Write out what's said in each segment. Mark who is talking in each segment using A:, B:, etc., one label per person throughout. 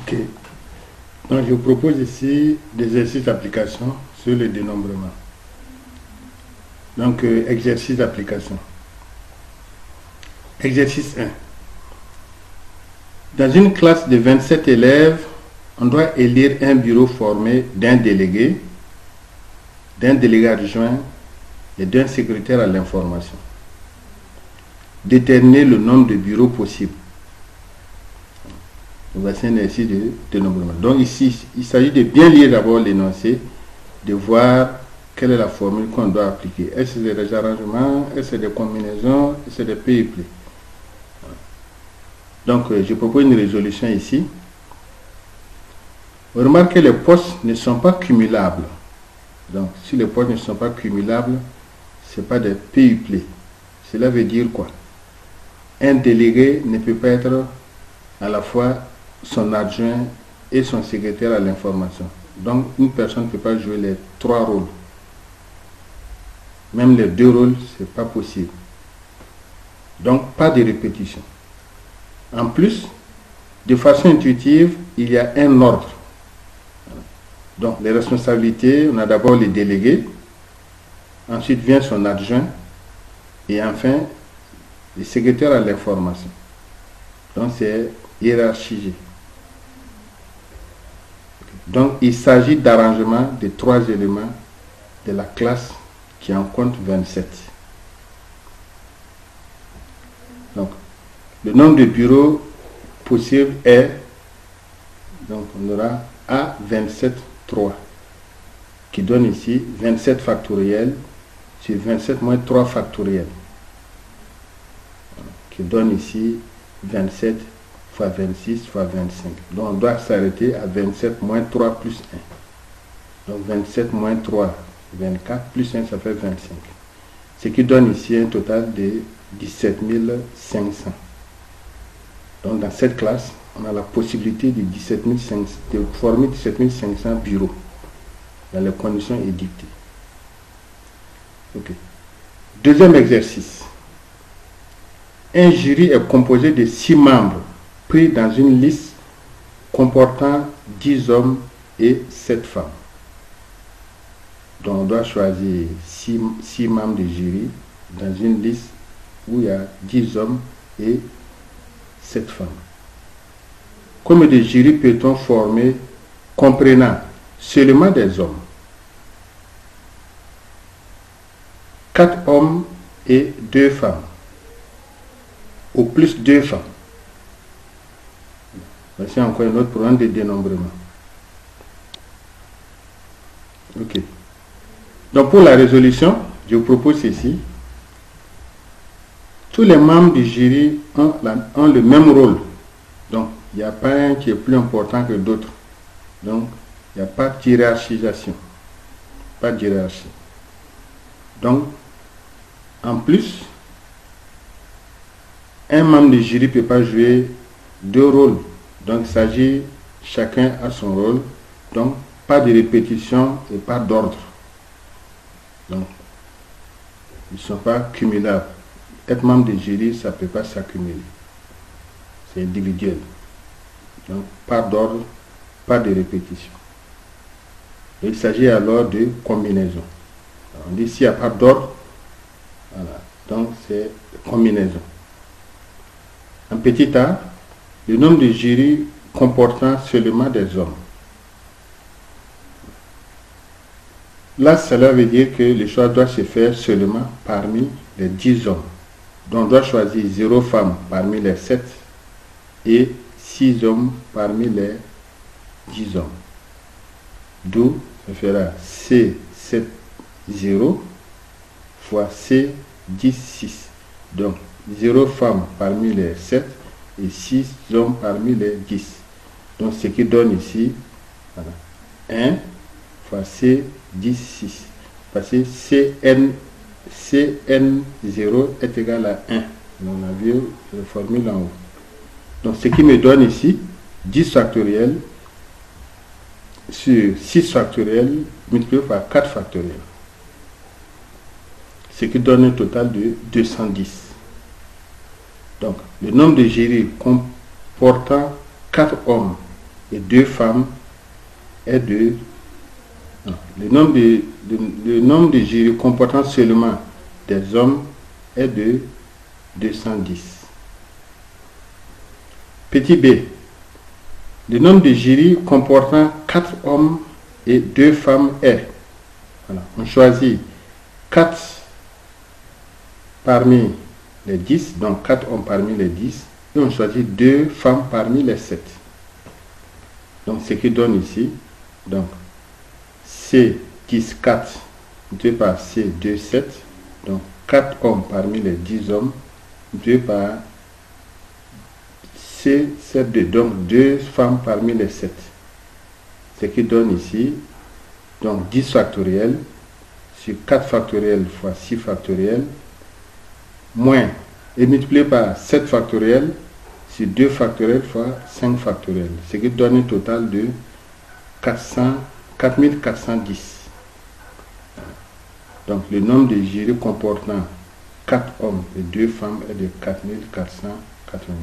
A: Ok. Donc, je vous propose ici des exercices d'application sur le dénombrement. Donc, exercice d'application. Exercice 1. Dans une classe de 27 élèves, on doit élire un bureau formé d'un délégué adjoint et d'un secrétaire à l'information. Déterminer le nombre de bureaux possibles. Voici un exercice de dénombrement. Donc ici, il s'agit de bien lire d'abord l'énoncé, de voir quelle est la formule qu'on doit appliquer. Est-ce que c'est des arrangements, est-ce que c'est des combinaisons, est-ce que c'est des PIP. Donc je propose une résolution ici. Remarquez que les postes ne sont pas cumulables. Donc si les postes ne sont pas cumulables, ce n'est pas des PIP. Cela veut dire quoi? Un délégué ne peut pas être à la fois son adjoint et son secrétaire à l'information. Donc une personne ne peut pas jouer les 3 rôles. Même les 2 rôles, ce n'est pas possible. Donc pas de répétition. En plus, de façon intuitive, il y a un ordre. Donc les responsabilités, on a d'abord les délégués, ensuite vient son adjoint et enfin le secrétaire à l'information. Donc c'est hiérarchisé. Donc il s'agit d'arrangement des 3 éléments de la classe qui en compte 27. Donc le nombre de bureaux possibles est, donc on aura A27 3 qui donne ici 27 factoriel sur 27 moins 3 factoriel qui donne ici 27 fois 26 fois 25. Donc on doit s'arrêter à 27 moins 3 plus 1. Donc 27 moins 3, 24 plus 1, ça fait 25. Ce qui donne ici un total de 17 500. Donc dans cette classe, on a la possibilité de, de former 17 500 bureaux dans les conditions édictées. Okay. Deuxième exercice. Un jury est composé de 6 membres pris dans une liste comportant 10 hommes et 7 femmes. Donc on doit choisir 6 membres de jury dans une liste où il y a 10 hommes et 7 femmes. Combien de jurys peut-on former comprenant seulement des hommes, 4 hommes et 2 femmes, ou plus 2 femmes? Voici encore un autre problème de dénombrement. Ok. Donc pour la résolution, je vous propose ceci. Tous les membres du jury ont le même rôle. Donc, il n'y a pas un qui est plus important que d'autres. Donc, il n'y a pas de hiérarchisation. Pas de hiérarchie. Donc, en plus, un membre du jury ne peut pas jouer 2 rôles. Donc, il s'agit, chacun a son rôle. Donc, pas de répétition et pas d'ordre. Donc, ils ne sont pas cumulables. Être membre du jury, ça ne peut pas s'accumuler. C'est individuel. Donc, pas d'ordre, pas de répétition. Il s'agit alors de combinaison. On dit s'il n'y a pas d'ordre, voilà. Donc c'est combinaison. En petit a, le nombre de jurys comportant seulement des hommes. Là, cela veut dire que le choix doit se faire seulement parmi les 10 hommes. Donc on doit choisir 0 femmes parmi les 7 et 6 hommes parmi les 10 hommes. D'où ça fera C7 0 fois C10 6. Donc 0 femmes parmi les 7 et 6 hommes parmi les 10. Donc ce qui donne ici, voilà, 1 fois C10 6. Parce que Cn0 est égal à 1. On a vu la formule en haut. Donc ce qui me donne ici 10 factoriel sur 6 factoriel multiplié par 4 factoriel. Ce qui donne un total de 210. Donc le nombre de jurys comportant 4 hommes et 2 femmes est de... Non, le nombre de jurys comportant seulement des hommes est de 210. Petit b. Le nombre de jurys comportant 4 hommes et 2 femmes est... Voilà, on choisit 4 parmi les 10, donc 4 hommes parmi les 10, et on choisit 2 femmes parmi les 7. Donc ce qui donne ici, donc C10 4 multiplié par C2 7, donc 4 hommes parmi les 10 hommes multiplié par C7 2, donc 2 femmes parmi les 7. Ce qui donne ici, donc 10 factoriel sur 4 factoriel fois 6 factoriel, moins, et multiplié par 7 factoriel sur 2 factoriel fois 5 factoriel, ce qui donne un total de 4410. Donc le nombre de jurys comportant 4 hommes et 2 femmes est de 4490.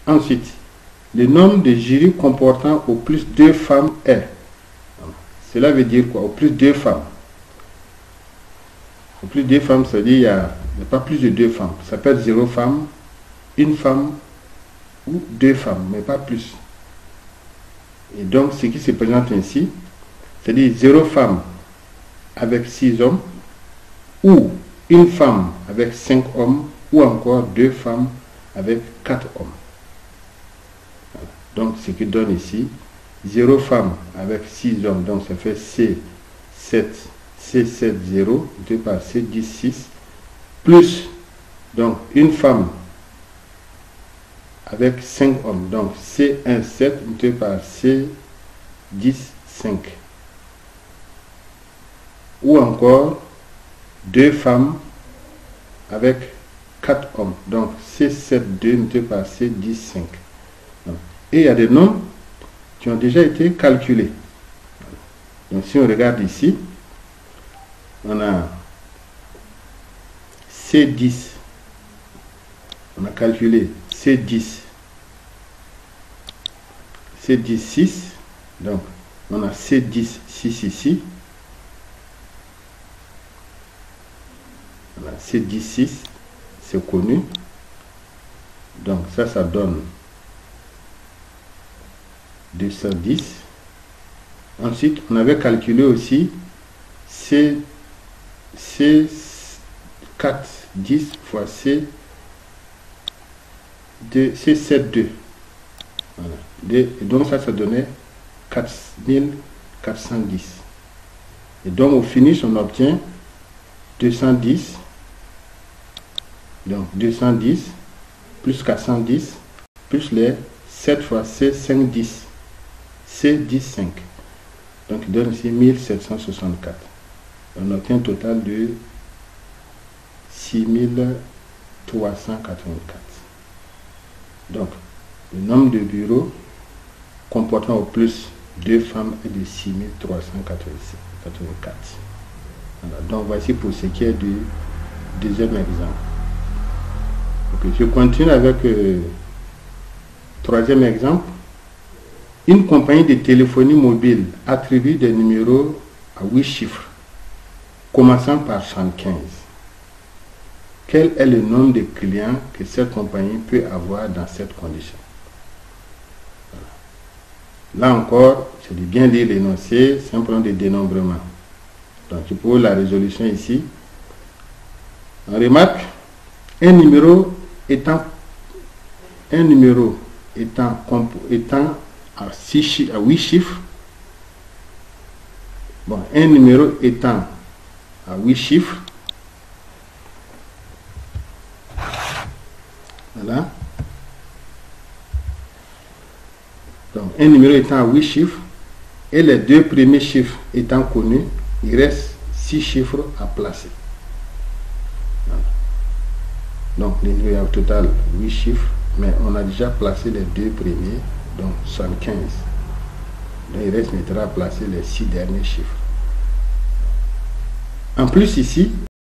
A: Ensuite, le nombre de jurys comportant au plus 2 femmes est. Cela veut dire quoi? Au plus 2 femmes. Au plus 2 femmes, ça veut dire qu'il n'y a pas plus de 2 femmes. Ça peut être 0 femme, 1 femme ou 2 femmes, mais pas plus. Et donc, ce qui se présente ainsi, c'est-à-dire 0 femme avec 6 hommes, ou 1 femme avec 5 hommes, ou encore 2 femmes avec 4 hommes. Voilà. Donc, ce qui donne ici, 0 femme avec 6 hommes, donc ça fait C7, C7 0, multiplié par C10 6, plus, donc, 1 femme avec 5 hommes, donc C1 7 multiplié par C10 5, ou encore 2 femmes avec 4 hommes, donc C7 2 multiplié par C10 5. Et il y a des nombres qui ont déjà été calculés. Donc si on regarde ici, on a C10, on a calculé C10 6, donc on a C10 6 ici, voilà, C10 6, c'est connu, donc ça donne 210. Ensuite, on avait calculé aussi C4 10 fois C7 2. Voilà. Et donc ça donnait 4410. Et donc au finish, on obtient 210. Donc 210 plus 410 plus les 7 fois C5 10. C10 5. Donc il donne ici 1764. On obtient un total de 6384. Donc le nombre de bureaux comportant au plus 2 femmes est de 6384. Voilà. Donc voici pour ce qui est du deuxième exemple. Okay. Je continue avec troisième exemple. Une compagnie de téléphonie mobile attribue des numéros à 8 chiffres, commençant par 75. Quel est le nombre de clients que cette compagnie peut avoir dans cette condition? Voilà. Là encore, c'est de bien lire l'énoncé, c'est un problème de dénombrement. Donc, pour la résolution ici, on remarque un numéro étant à 8 chiffres. Bon, un numéro étant à 8 chiffres. Voilà. Donc, un numéro étant à 8 chiffres et les 2 premiers chiffres étant connus, il reste 6 chiffres à placer. Voilà. Donc, il y a au total 8 chiffres, mais on a déjà placé les 2 premiers, donc 75. Donc, il reste maintenant à placer les 6 derniers chiffres. En plus, ici,